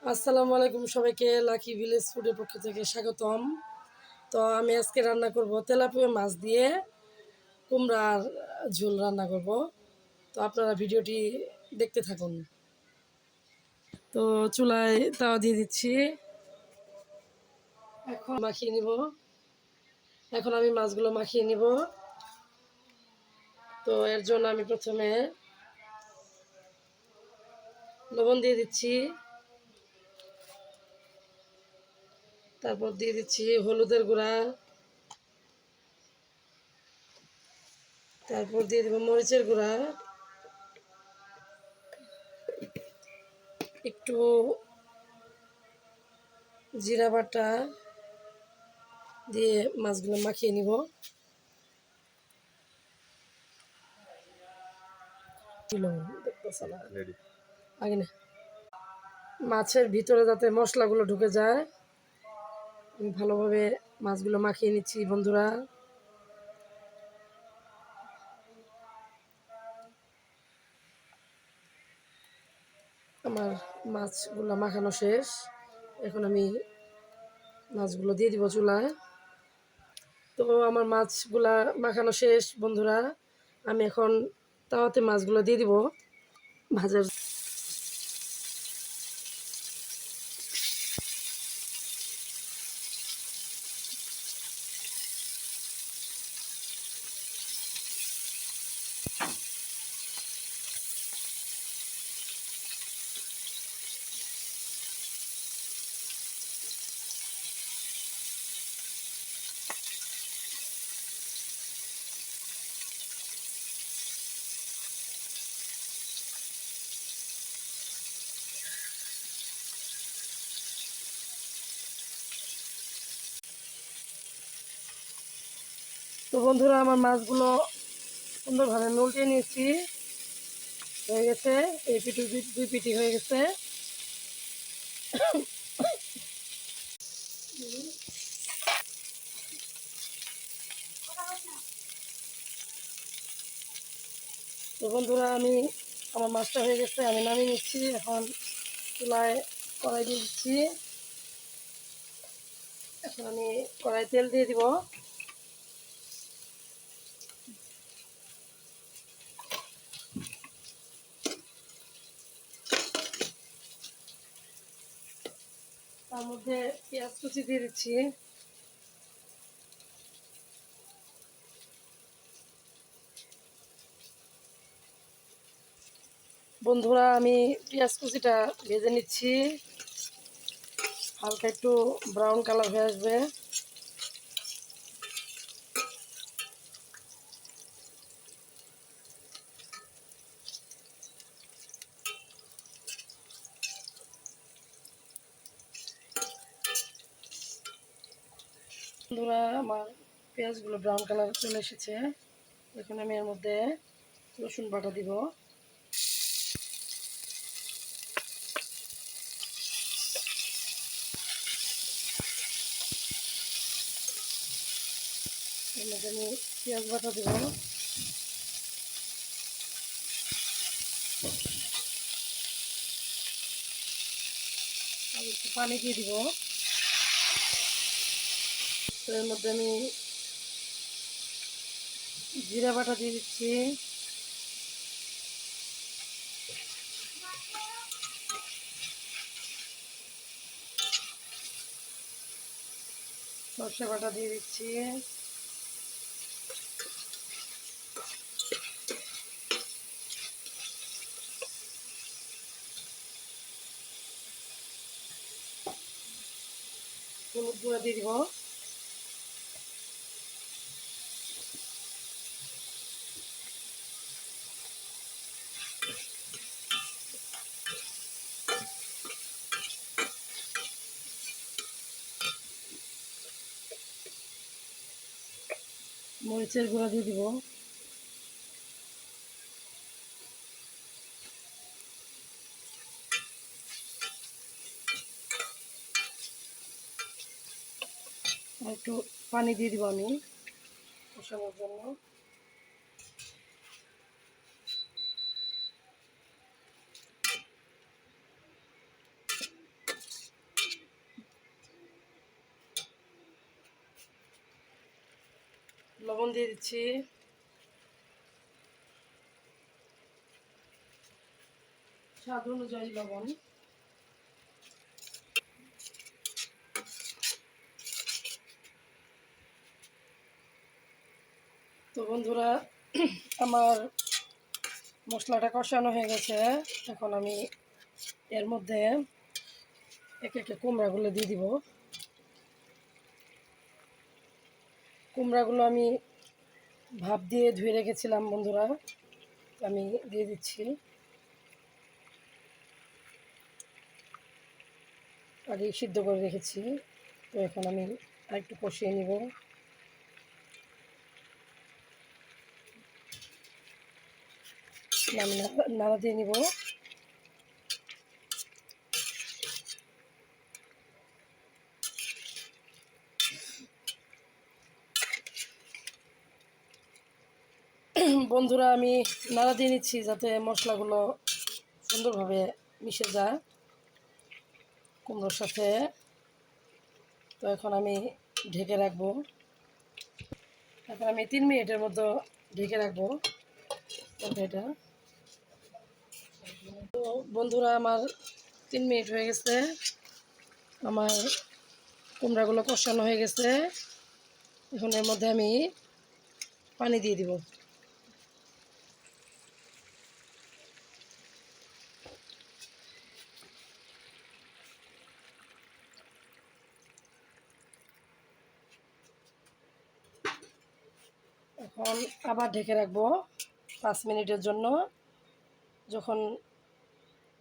আসসালামু আলাইকুম সবাইকে, লাকি ভিলেজ ফুডের পক্ষ থেকে স্বাগতম। তো আমি আজকে রান্না করব তেলাপিয়া মাছ দিয়ে কুমড়ার ঝোল রান্না করব। তো আপনারা ভিডিওটি দেখতে থাকুন। তো চুলায় তাওয়া দিয়ে দিচ্ছি, এখন মাখিয়ে নিব। এখন আমি মাছগুলো মাখিয়ে নিব। তো এর জন্য আমি প্রথমে লবণ দিয়ে দিচ্ছি, তারপর দিয়ে দিচ্ছি হলুদের গুঁড়া, তারপর দিয়ে দেবো মরিচের গুঁড়া, একটু জিরা বাটা দিয়ে মাছগুলো মাখিয়ে নিব। আগে না, মাছের ভিতরে যাতে মশলাগুলো ঢুকে যায় আমি ভালোভাবে মাছগুলো মাখিয়ে নিচ্ছি বন্ধুরা। আমার মাছগুলো মাখানো শেষ, এখন আমি মাছগুলো দিয়ে দিব চুলায়। তো আমার মাছগুলা মাখানো শেষ বন্ধুরা, আমি এখন তাওয়াতে মাছগুলো দিয়ে দিব ভাজার। তো বন্ধুরা আমার মাছগুলো সুন্দরভাবে আমি উল্টে নিয়েছি, হয়ে গেছে। এই পিঠি দুই পিঠি হয়ে গেছে। তো বন্ধুরা আমার মাছটা হয়ে গেছে, আমি নামিয়ে নিচ্ছি। এখন চুলায় কড়াই দিয়ে দিচ্ছি। এখন আমি কড়াই তেল দিয়ে দিব। তার মধ্যে পেঁয়াজ কুচি দিয়ে দিচ্ছি। বন্ধুরা আমি পেঁয়াজ কুচিটা ভেজে নিচ্ছি, হালকা একটু ব্রাউন কালার হয়ে আসবে। বন্ধুরা আমার পেঁয়াজগুলো ব্রাউন কালার চলে এসেছে, এখন আমি এর মধ্যে রসুন বাটা দিব। এর মধ্যে আমি পেঁয়াজ বাটা দিব, আর একটু পানি দিয়ে দিব। তো এর মধ্যে আমি জিরা বাটা দিয়ে দিচ্ছি, সর্ষে বাটা দিয়ে দিচ্ছি, হলুদ গুঁড়া দিয়ে দিব, মরিচের গুঁড়া দিয়ে দিব, আর একটু পানি দিয়ে দিব আমি কষানোর জন্য। লবণ দিয়ে দিচ্ছি। স্বাদ অনুযায়ী লবণ। তো বন্ধুরা, আমার মশলাটা কষানো হয়ে গেছে। এখন আমি এর মধ্যে একে একে কুমড়াগুলো দিয়ে দিব। কুমড়াগুলো আমি ভাপ দিয়ে ধুয়ে রেখেছিলাম বন্ধুরা, আমি দিয়ে দিচ্ছি। আগে সিদ্ধ করে রেখেছি। তো এখন আমি আরেকটু কষিয়ে নিব। আমি নাড়া দিয়ে নিব। বন্ধুরা, আমি নাড়া দিয়ে নিচ্ছি যাতে মশলাগুলো সুন্দরভাবে মিশে যায় কুমড়োর সাথে। তো এখন আমি ঢেকে রাখবো। এখন আমি 3 মিনিটের মতো ঢেকে রাখবো তরকারিটা। তো বন্ধুরা, আমার 3 মিনিট হয়ে গেছে। আমার কুমড়াগুলো কষানো হয়ে গেছে। এখন এর মধ্যে আমি পানি দিয়ে দিব। এখন আবার ঢেকে রাখবো 5 মিনিটের জন্য। যখন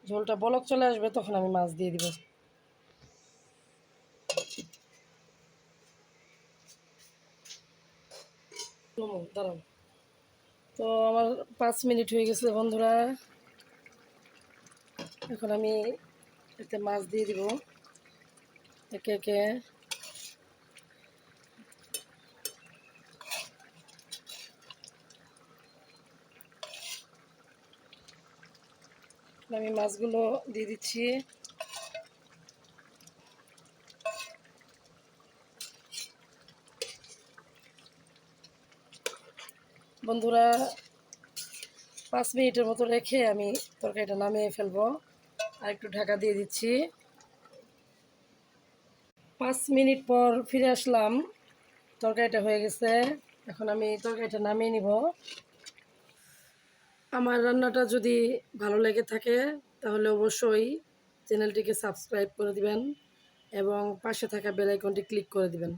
ঝোলটা বলক চলে আসবে তখন আমি মাছ দিয়ে দিব। দাঁড়াও। তো আমার 5 মিনিট হয়ে গেছে বন্ধুরা। এখন আমি এতে মাছ দিয়ে দিব একে একে। আমি মাছগুলো দিয়ে দিচ্ছি। বন্ধুরা, 5 মিনিটের মতো রেখে আমি তরকারিটা নামিয়ে ফেলবো। আর একটু ঢাকা দিয়ে দিচ্ছি। 5 মিনিট পর ফিরে আসলাম। তরকারিটা হয়ে গেছে। এখন আমি তরকারিটা নামিয়ে নিব। আমার রান্নাটা যদি ভালো লেগে থাকে তাহলে অবশ্যই চ্যানেলটিকে সাবস্ক্রাইব করে দিবেন এবং পাশে থাকা বেল আইকনটি ক্লিক করে দিবেন।